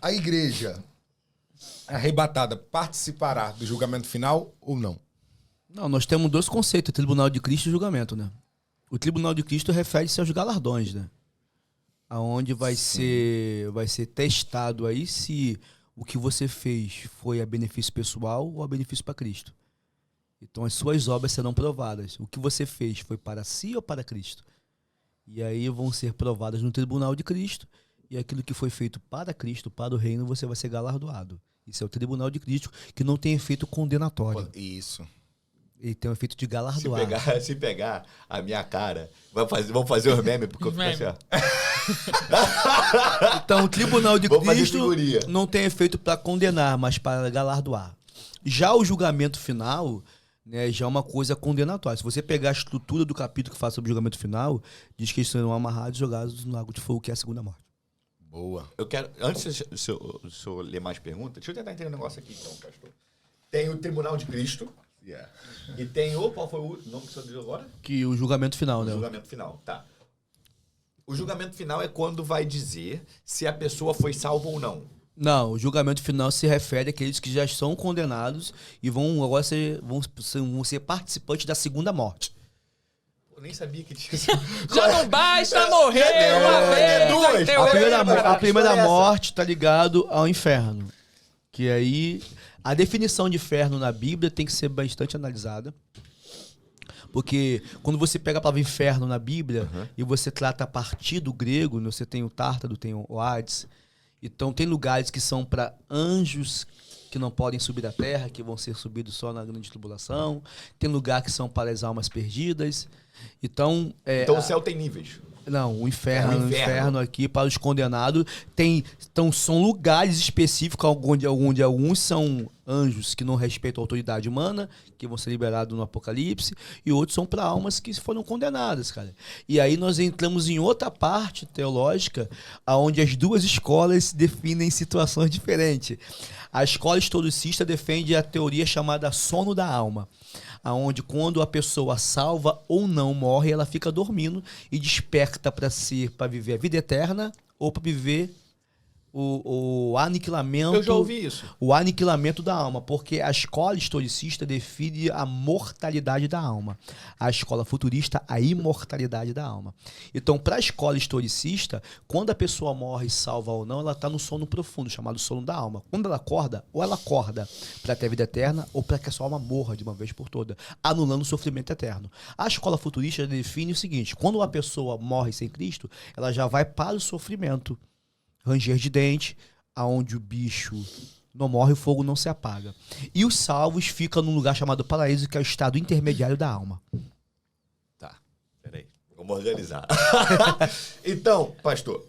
a igreja arrebatada participará do julgamento final ou não? Não, nós temos dois conceitos, tribunal de Cristo e julgamento, né? O tribunal de Cristo refere-se aos galardões, né? Aonde vai ser testado aí se o que você fez foi a benefício pessoal ou a benefício para Cristo. Então as suas obras serão provadas. O que você fez foi para si ou para Cristo? E aí vão ser provadas no tribunal de Cristo, e aquilo que foi feito para Cristo, para o reino, você vai ser galardoado. Isso é o tribunal de Cristo, que não tem efeito condenatório. Isso. Ele tem um efeito de galardoar. Se pegar a minha cara, vamos fazer os memes, porque eu fico assim, ó. Então, o tribunal de Vamos fazer Cristo figurinha. não tem efeito para condenar, mas para galardoar. Já o julgamento final, né, já é uma coisa condenatória. Se você pegar a estrutura do capítulo que fala sobre o julgamento final, diz que eles serão amarrados e jogados no lago de fogo, que é a segunda morte. Boa. Eu quero, antes de eu ler mais perguntas, deixa eu tentar entender um negócio aqui, então, pastor. Tem o Tribunal de Cristo. Yeah. E tem qual foi o nome que você disse agora? Que o julgamento final, né? O julgamento final, tá. O julgamento final é quando vai dizer se a pessoa foi salva ou não. Não, o julgamento final se refere àqueles que já são condenados e vão ser participantes da segunda morte. Eu nem sabia que tinha isso. Já não basta morrer uma vez. duas. A primeira morte tá ligado ao inferno. Que aí a definição de inferno na Bíblia tem que ser bastante analisada. Porque quando você pega a palavra inferno na Bíblia e você trata a partir do grego, você tem o Tártaro, tem o Hades. Então tem lugares que são para anjos que não podem subir da terra, que vão ser subidos só na grande tribulação. Tem lugar que são para as almas perdidas. Então o céu tem níveis. Não, o inferno aqui para os condenados são lugares específicos, onde alguns são anjos que não respeitam a autoridade humana, que vão ser liberados no Apocalipse, e outros são para almas que foram condenadas, cara. E aí nós entramos em outra parte teológica, onde as duas escolas se definem situações diferentes. A escola historicista defende a teoria chamada sono da alma, aonde quando a pessoa salva ou não morre, ela fica dormindo e desperta para viver a vida eterna ou para viver o aniquilamento. Eu já ouvi isso. O aniquilamento da alma, porque a escola historicista define a mortalidade da alma. A escola futurista, a imortalidade da alma. Então, para a escola historicista, quando a pessoa morre, salva ou não, ela está no sono profundo, chamado sono da alma. Quando ela acorda, ou ela acorda para ter a vida eterna, ou para que a sua alma morra de uma vez por toda, anulando o sofrimento eterno. A escola futurista define o seguinte: quando uma pessoa morre sem Cristo, ela já vai para o sofrimento, ranger de dente, aonde o bicho não morre, o fogo não se apaga. E os salvos ficam num lugar chamado paraíso, que é o estado intermediário da alma. Tá, peraí. Vamos organizar. Então, pastor,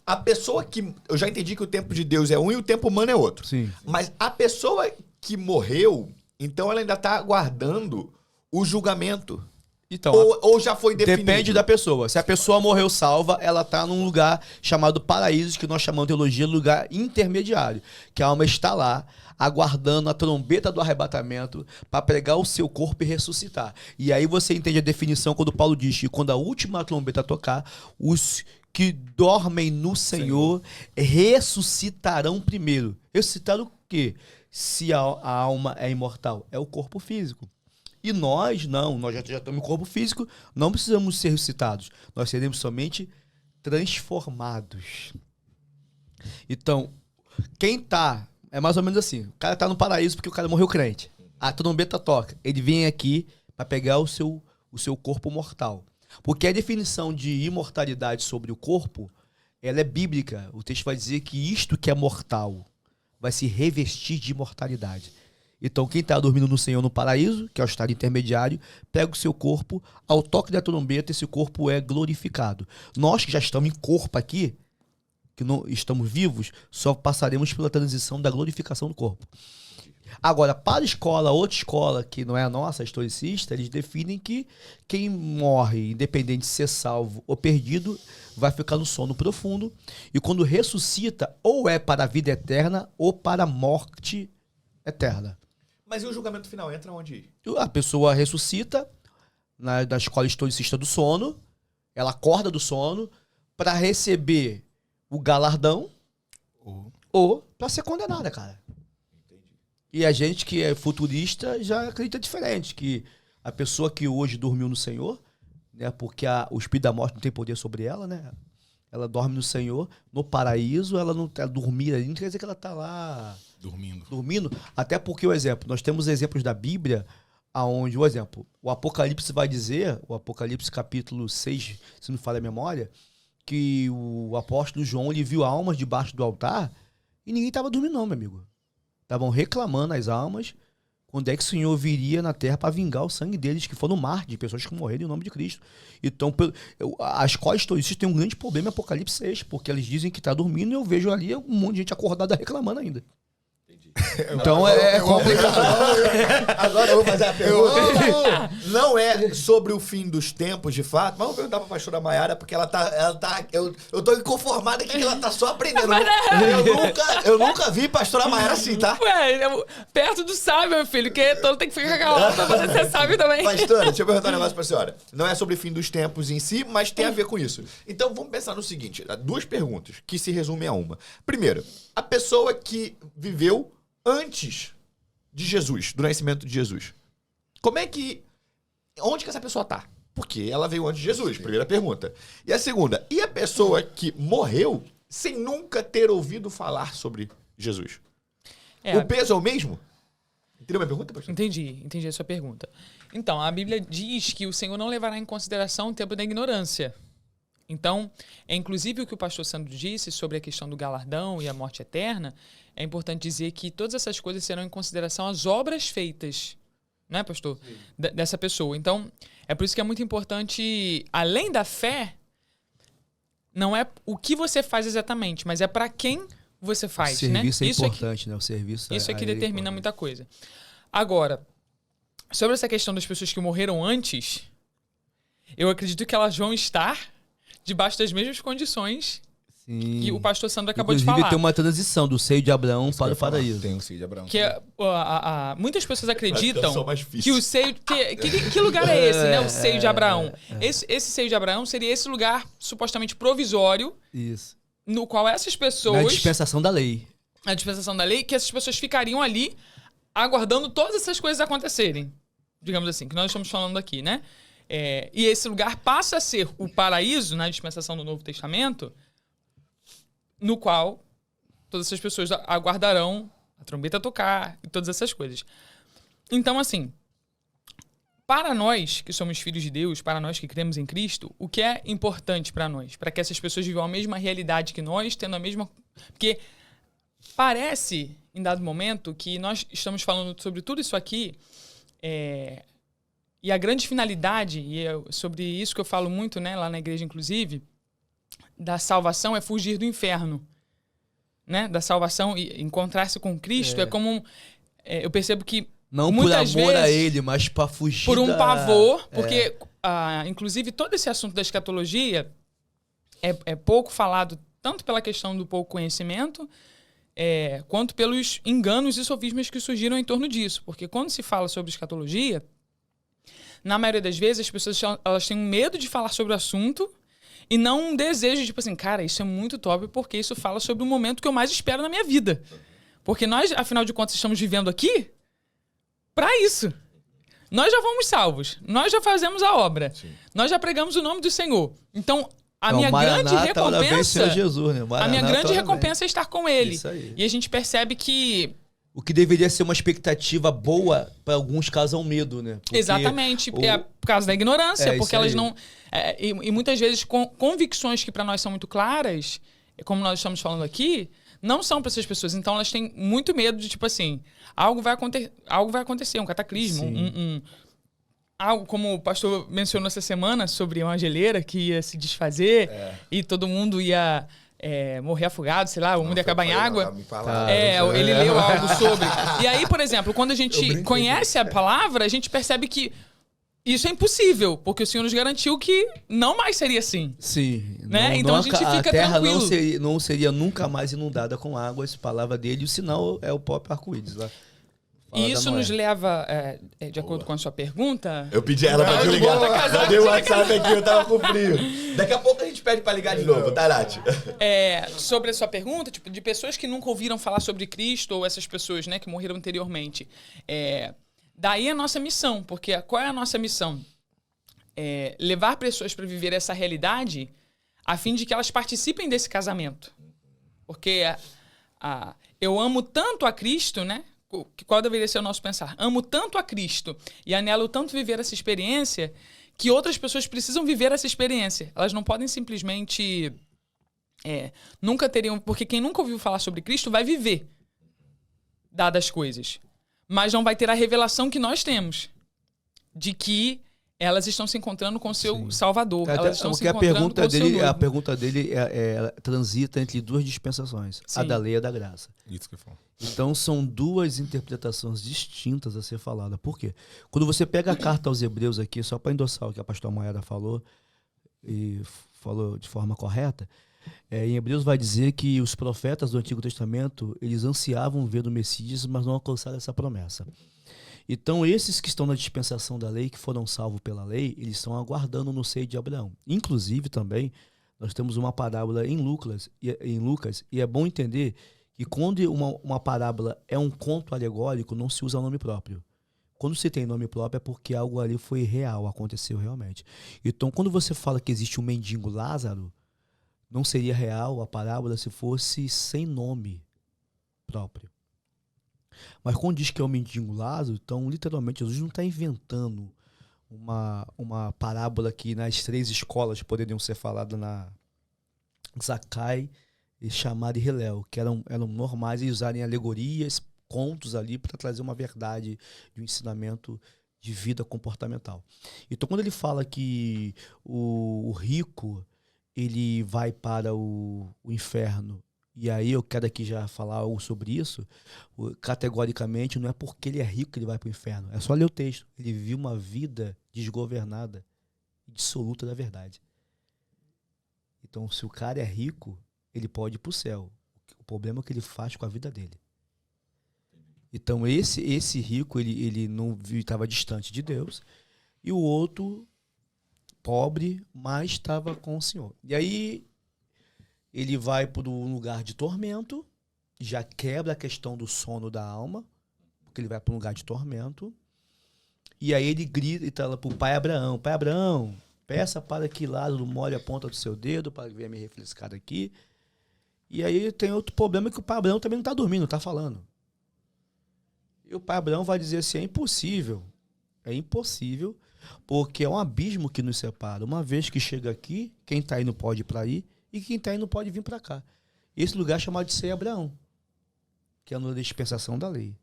a pessoa que... Eu já entendi que o tempo de Deus é um e o tempo humano é outro. Sim. Mas a pessoa que morreu, então ela ainda está aguardando o julgamento. Então, ou já foi definido? depende da pessoa. Se a pessoa morreu salva, ela está num lugar chamado paraíso, que nós chamamos de teologia de lugar intermediário. Que a alma está lá, aguardando a trombeta do arrebatamento para pregar o seu corpo e ressuscitar. E aí você entende a definição quando Paulo diz que quando a última trombeta tocar, os que dormem no Senhor ressuscitarão primeiro. Ressuscitar o quê? Se a alma é imortal? É o corpo físico. E nós já estamos em corpo físico, não precisamos ser ressuscitados. Nós seremos somente transformados. Então, é mais ou menos assim, o cara tá no paraíso porque o cara morreu crente. A trombeta toca, ele vem aqui para pegar o seu corpo mortal. Porque a definição de imortalidade sobre o corpo, ela é bíblica. O texto vai dizer que isto que é mortal vai se revestir de imortalidade. Então, quem está dormindo no Senhor no paraíso, que é o estado intermediário, pega o seu corpo, ao toque da trombeta, esse corpo é glorificado. Nós que já estamos em corpo aqui, que não estamos vivos, só passaremos pela transição da glorificação do corpo. Agora, para outra escola, que não é a nossa, a historicista, eles definem que quem morre, independente de ser salvo ou perdido, vai ficar no sono profundo, e quando ressuscita, ou é para a vida eterna, ou para a morte eterna. Mas e o julgamento final? Entra onde? A pessoa ressuscita da escola historicista do sono, ela acorda do sono para receber o galardão, ou pra ser condenada, cara. E a gente que é futurista já acredita diferente, que a pessoa que hoje dormiu no Senhor, né, porque o espírito da morte não tem poder sobre ela, né? Ela dorme no Senhor, no paraíso, ela não tá dormir ali, não quer dizer que ela tá lá dormindo. Até porque, o exemplo, nós temos exemplos da Bíblia, aonde, o exemplo, o Apocalipse vai dizer, o Apocalipse capítulo 6, se não falha a memória, que o apóstolo João ele viu almas debaixo do altar e ninguém estava dormindo não, meu amigo. Estavam reclamando as almas quando é que o Senhor viria na terra para vingar o sangue deles, que foram no mar, de pessoas que morreram em nome de Cristo. Então, as escolas historicistas têm um grande problema em Apocalipse 6, porque eles dizem que está dormindo e eu vejo ali um monte de gente acordada reclamando ainda. Então é complicado. Agora eu vou fazer a pergunta. Não é sobre o fim dos tempos, de fato, mas eu vou perguntar pra pastora Maiara, porque ela tá. Eu tô inconformado aqui que ela tá só aprendendo. Eu nunca vi pastora Maiara assim, tá? Ué, perto do sábio, meu filho, que todo tem que ficar calado pra você ser sábio também. Pastora, deixa eu perguntar um negócio pra senhora. Não é sobre o fim dos tempos em si, mas tem a ver com isso. Então vamos pensar no seguinte: duas perguntas que se resumem a uma. Primeiro, a pessoa que viveu antes de Jesus, do nascimento de Jesus. Onde que essa pessoa tá? Porque ela veio antes de Jesus, primeira pergunta. E a segunda, e a pessoa que morreu sem nunca ter ouvido falar sobre Jesus? O peso é o mesmo? Entendeu a minha pergunta, pastor? Entendi a sua pergunta. Então, a Bíblia diz que o Senhor não levará em consideração o tempo da ignorância. Então, inclusive o que o pastor Sandro disse sobre a questão do galardão e a morte eterna, é importante dizer que todas essas coisas serão em consideração as obras feitas, né, pastor? Dessa pessoa. Então, é por isso que é muito importante, além da fé, não é o que você faz exatamente, mas é para quem você faz, né? O serviço é importante, né? O serviço isso é que determina muita coisa. Agora, sobre essa questão das pessoas que morreram antes, eu acredito que elas vão estar debaixo das mesmas condições que o pastor Sandro acabou de falar. Tem uma transição do seio de Abraão para o paraíso. Tem o seio de Abraão. Que muitas pessoas acreditam que o seio... Que lugar é esse, né? O seio de Abraão. Esse seio de Abraão seria esse lugar supostamente provisório. Isso. No qual essas pessoas... Na dispensação da lei. Na dispensação da lei, que essas pessoas ficariam ali aguardando todas essas coisas acontecerem. Digamos assim, que nós estamos falando aqui, né? E esse lugar passa a ser o paraíso, na dispensação do Novo Testamento, no qual todas essas pessoas aguardarão a trombeta tocar e todas essas coisas. Então, assim, para nós que somos filhos de Deus, para nós que cremos em Cristo, o que é importante para nós? Para que essas pessoas vivam a mesma realidade que nós, tendo a mesma... Porque parece, em dado momento, que nós estamos falando sobre tudo isso aqui, e a grande finalidade, e é sobre isso que eu falo muito, né, lá na igreja, inclusive, da salvação é fugir do inferno. Né? Da salvação e encontrar-se com Cristo é como... eu percebo que não muitas por amor vezes, a ele, mas para fugir por um pavor, porque, inclusive, todo esse assunto da escatologia é pouco falado, tanto pela questão do pouco conhecimento, quanto pelos enganos e sofismas que surgiram em torno disso. Porque quando se fala sobre escatologia, na maioria das vezes, as pessoas elas têm um medo de falar sobre o assunto e não um desejo, tipo assim, cara, isso é muito top porque isso fala sobre o momento que eu mais espero na minha vida. Porque nós, afinal de contas, estamos vivendo aqui para isso. Nós já fomos salvos. Nós já fazemos a obra. Sim. Nós já pregamos o nome do Senhor. Então, a minha grande recompensa... Jesus, né? A minha grande recompensa é estar com Ele. Isso aí. E a gente percebe que... O que deveria ser uma expectativa boa, para alguns causam medo, né? Porque exatamente. É por causa da ignorância. Porque elas não... E muitas vezes convicções que para nós são muito claras, como nós estamos falando aqui, não são para essas pessoas. Então elas têm muito medo de, tipo assim, algo vai acontecer, um cataclismo, algo como o pastor mencionou essa semana sobre uma geleira que ia se desfazer e todo mundo ia morrer afogado, sei lá, o mundo ia acabar em água. Ele leu algo sobre. E aí, por exemplo, quando a gente conhece a palavra, a gente percebe que isso é impossível, porque o Senhor nos garantiu que não mais seria assim. Sim. Né? Então a gente fica terra tranquilo. não seria nunca mais inundada com água, essa palavra dele, e o sinal é o próprio arco-íris lá. E isso nos leva, de acordo com a sua pergunta... Eu pedi ela pra te ligar. Eu dei o WhatsApp aqui, eu tava com frio. Daqui a pouco a gente pede pra ligar de novo, tá, Nath? Sobre a sua pergunta, tipo, de pessoas que nunca ouviram falar sobre Cristo, ou essas pessoas, né, que morreram anteriormente. Daí a nossa missão, porque qual é a nossa missão? Levar pessoas para viver essa realidade a fim de que elas participem desse casamento. Porque eu amo tanto a Cristo, né? Qual deveria ser o nosso pensar? Amo tanto a Cristo e anelo tanto viver essa experiência que outras pessoas precisam viver essa experiência. Elas não podem simplesmente... nunca teriam... Porque quem nunca ouviu falar sobre Cristo vai viver dadas coisas. Mas não vai ter a revelação que nós temos de que elas estão se encontrando com o seu Salvador. Elas estão se encontrando com o seu noivo. A pergunta dele transita entre duas dispensações. Sim. A da lei e a da graça. Isso que eu falo. Então são duas interpretações distintas a ser falada. Por quê? Quando você pega a carta aos Hebreus aqui, só para endossar o que a pastora Mayara falou, e falou de forma correta, em Hebreus vai dizer que os profetas do Antigo Testamento, eles ansiavam ver o Messias, mas não alcançaram essa promessa. Então, esses que estão na dispensação da lei, que foram salvos pela lei, eles estão aguardando no seio de Abraão. Inclusive, também, nós temos uma parábola em Lucas, e é bom entender que quando uma parábola é um conto alegórico, não se usa nome próprio. Quando se tem nome próprio é porque algo ali foi real, aconteceu realmente. Então, quando você fala que existe um mendigo Lázaro, não seria real a parábola se fosse sem nome próprio. Mas quando diz que é o mendigo Lázaro, então literalmente Jesus não está inventando uma parábola que nas 3 escolas poderiam ser faladas na Zacai, e Chamar e Hilel, que eram normais e usarem alegorias, contos ali para trazer uma verdade de um ensinamento de vida comportamental. Então quando ele fala que o rico ele vai para o inferno, e aí eu quero aqui já falar algo sobre isso, categoricamente não é porque ele é rico que ele vai para o inferno, é só ler o texto. Ele vive uma vida desgovernada e dissoluta da verdade. Então se o cara é rico, ele pode ir para o céu. O problema é o que ele faz com a vida dele. Então esse rico, ele não estava distante de Deus, e o outro, pobre, mas estava com o Senhor. E aí ele vai para um lugar de tormento, já quebra a questão do sono da alma, porque ele vai para um lugar de tormento, e aí ele grita e fala para o pai Abraão: Pai Abraão, peça para que Lázaro molhe a ponta do seu dedo para que venha me refrescar aqui. E aí tem outro problema, que o pai Abraão também não está dormindo, está falando. E o pai Abraão vai dizer assim: é impossível, porque é um abismo que nos separa. Uma vez que chega aqui, quem está aí não pode ir para aí, e quem está aí não pode vir para cá. Esse lugar é chamado de Ser Abraão, que é a dispensação da lei.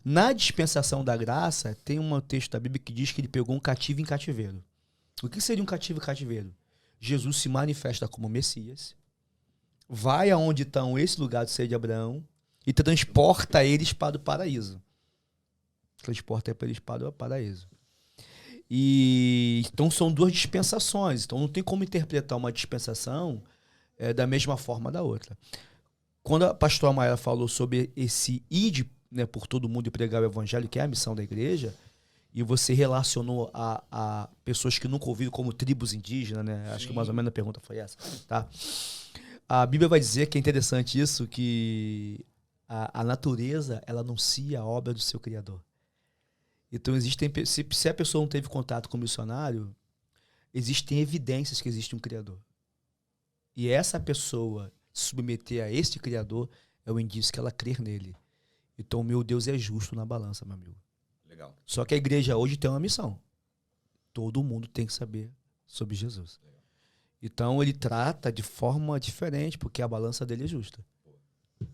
Na dispensação da graça, tem um texto da Bíblia que diz que ele pegou um cativo em cativeiro. O que seria um cativo em cativeiro? Jesus se manifesta como Messias, vai aonde estão esse lugar de Ser de Abraão e transporta eles para o paraíso. E então são duas dispensações. Então não tem como interpretar uma dispensação da mesma forma da outra. Quando a pastora Mayara falou sobre esse ide, né, por todo mundo e pregar o evangelho, que é a missão da igreja, e você relacionou a pessoas que nunca ouviram como tribos indígenas, né? Acho que mais ou menos a pergunta foi essa, tá? A Bíblia vai dizer que é interessante isso, que a natureza, ela anuncia a obra do seu Criador. Então, se a pessoa não teve contato com o missionário, existem evidências que existe um Criador. E essa pessoa se submeter a este Criador é o indício que ela crer nele. Então, meu Deus é justo na balança, meu amigo. Legal. Só que a igreja hoje tem uma missão. Todo mundo tem que saber sobre Jesus. Legal. Então, ele trata de forma diferente, porque a balança dele é justa.